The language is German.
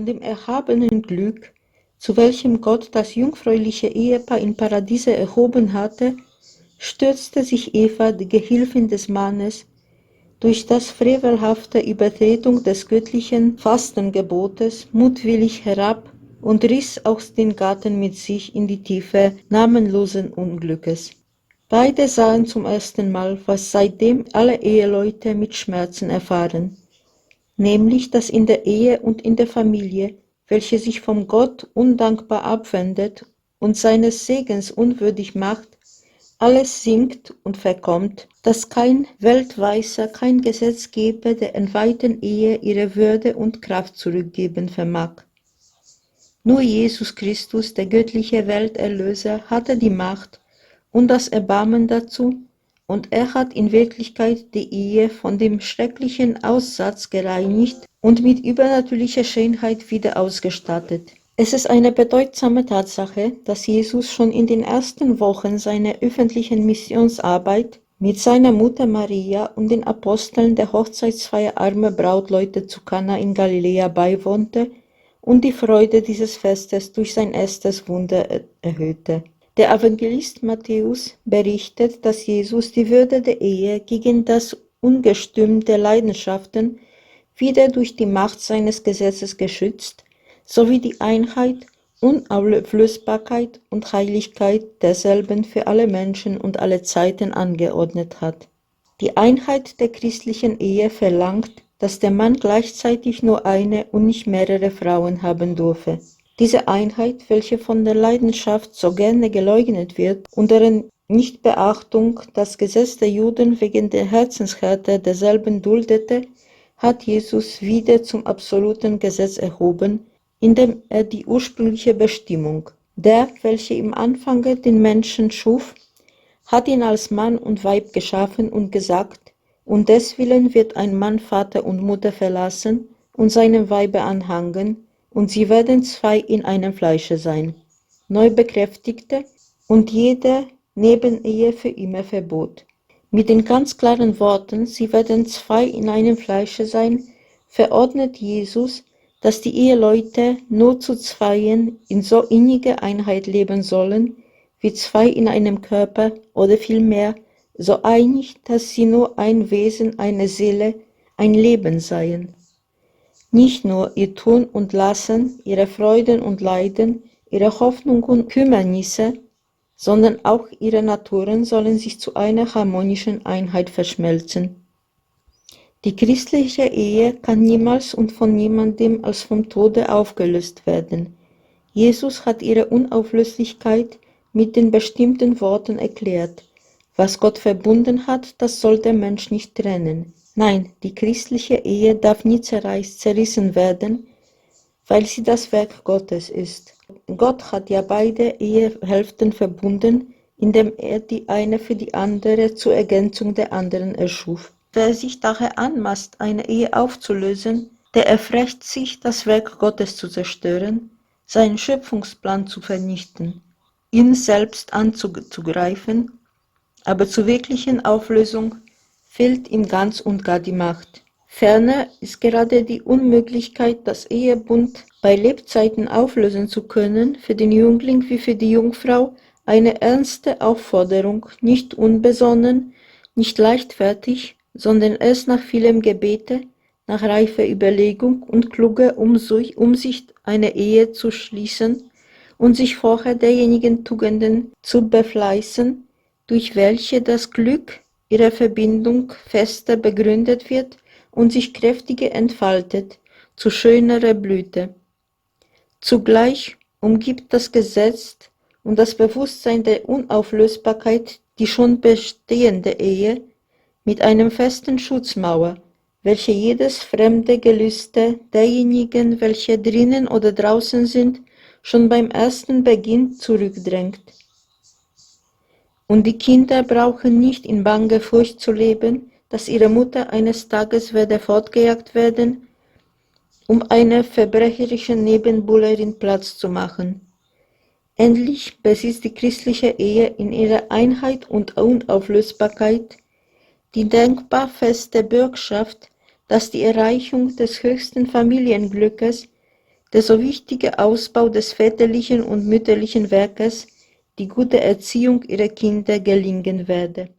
dem erhabenen Glück, zu welchem Gott das jungfräuliche Ehepaar im Paradiese erhoben hatte, stürzte sich Eva, die Gehilfin des Mannes, durch das frevelhafte Übertretung des göttlichen Fastengebotes mutwillig herab und riss aus dem Garten mit sich in die Tiefe namenlosen Unglückes. Beide sahen zum ersten Mal, was seitdem alle Eheleute mit Schmerzen erfahren, nämlich dass in der Ehe und in der Familie, welche sich vom Gott undankbar abwendet und seines Segens unwürdig macht, alles sinkt und verkommt, dass kein Weltweiser, kein Gesetzgeber der entweihten Ehe ihre Würde und Kraft zurückgeben vermag. Nur Jesus Christus, der göttliche Welterlöser, hatte die Macht und das Erbarmen dazu, und er hat in Wirklichkeit die Ehe von dem schrecklichen Aussatz gereinigt und mit übernatürlicher Schönheit wieder ausgestattet. Es ist eine bedeutsame Tatsache, dass Jesus schon in den ersten Wochen seiner öffentlichen Missionsarbeit mit seiner Mutter Maria und den Aposteln der Hochzeitsfeier armer Brautleute zu Kana in Galiläa beiwohnte und die Freude dieses Festes durch sein erstes Wunder erhöhte. Der Evangelist Matthäus berichtet, dass Jesus die Würde der Ehe gegen das Ungestüm der Leidenschaften wieder durch die Macht seines Gesetzes geschützt, sowie die Einheit, Unauflösbarkeit und Heiligkeit derselben für alle Menschen und alle Zeiten angeordnet hat. Die Einheit der christlichen Ehe verlangt, dass der Mann gleichzeitig nur eine und nicht mehrere Frauen haben dürfe. Diese Einheit, welche von der Leidenschaft so gerne geleugnet wird und deren Nichtbeachtung das Gesetz der Juden wegen der Herzenshärte derselben duldete, hat Jesus wieder zum absoluten Gesetz erhoben, indem er die ursprüngliche Bestimmung, der, welche im Anfange den Menschen schuf, hat ihn als Mann und Weib geschaffen und gesagt, und deswillen wird ein Mann Vater und Mutter verlassen und seinem Weibe anhangen, und sie werden zwei in einem Fleische sein. Neu bekräftigte und jede Nebenehe für immer verbot. Mit den ganz klaren Worten, sie werden zwei in einem Fleische sein, verordnet Jesus, dass die Eheleute nur zu zweien in so inniger Einheit leben sollen, wie zwei in einem Körper oder vielmehr so einig, dass sie nur ein Wesen, eine Seele, ein Leben seien. Nicht nur ihr Tun und Lassen, ihre Freuden und Leiden, ihre Hoffnung und Kümmernisse, sondern auch ihre Naturen sollen sich zu einer harmonischen Einheit verschmelzen. Die christliche Ehe kann niemals und von niemandem als vom Tode aufgelöst werden. Jesus hat ihre Unauflöslichkeit mit den bestimmten Worten erklärt. Was Gott verbunden hat, das soll der Mensch nicht trennen. Nein, die christliche Ehe darf nie zerrissen werden, weil sie das Werk Gottes ist. Gott hat ja beide Ehehälften verbunden, indem er die eine für die andere zur Ergänzung der anderen erschuf. Wer sich daher anmaßt, eine Ehe aufzulösen, der erfrecht sich, das Werk Gottes zu zerstören, seinen Schöpfungsplan zu vernichten, ihn selbst anzugreifen, aber zur wirklichen Auflösung fehlt ihm ganz und gar die Macht. Ferner ist gerade die Unmöglichkeit, das Ehebund bei Lebzeiten auflösen zu können, für den Jüngling wie für die Jungfrau eine ernste Aufforderung, nicht unbesonnen, nicht leichtfertig, sondern erst nach vielem Gebete, nach reifer Überlegung und kluger Umsicht eine Ehe zu schließen und sich vorher derjenigen Tugenden zu befleißen, durch welche das Glück ihrer Verbindung fester begründet wird und sich kräftiger entfaltet zu schönerer Blüte. Zugleich umgibt das Gesetz und das Bewusstsein der Unauflösbarkeit die schon bestehende Ehe mit einem festen Schutzmauer, welche jedes fremde Gelüste derjenigen, welche drinnen oder draußen sind, schon beim ersten Beginn zurückdrängt. Und die Kinder brauchen nicht in banger Furcht zu leben, dass ihre Mutter eines Tages werde fortgejagt werden, um einer verbrecherischen Nebenbuhlerin Platz zu machen. Endlich besitzt die christliche Ehe in ihrer Einheit und Unauflösbarkeit die denkbar feste Bürgschaft, dass die Erreichung des höchsten Familienglückes der so wichtige Ausbau des väterlichen und mütterlichen Werkes, die gute Erziehung ihrer Kinder gelingen werde.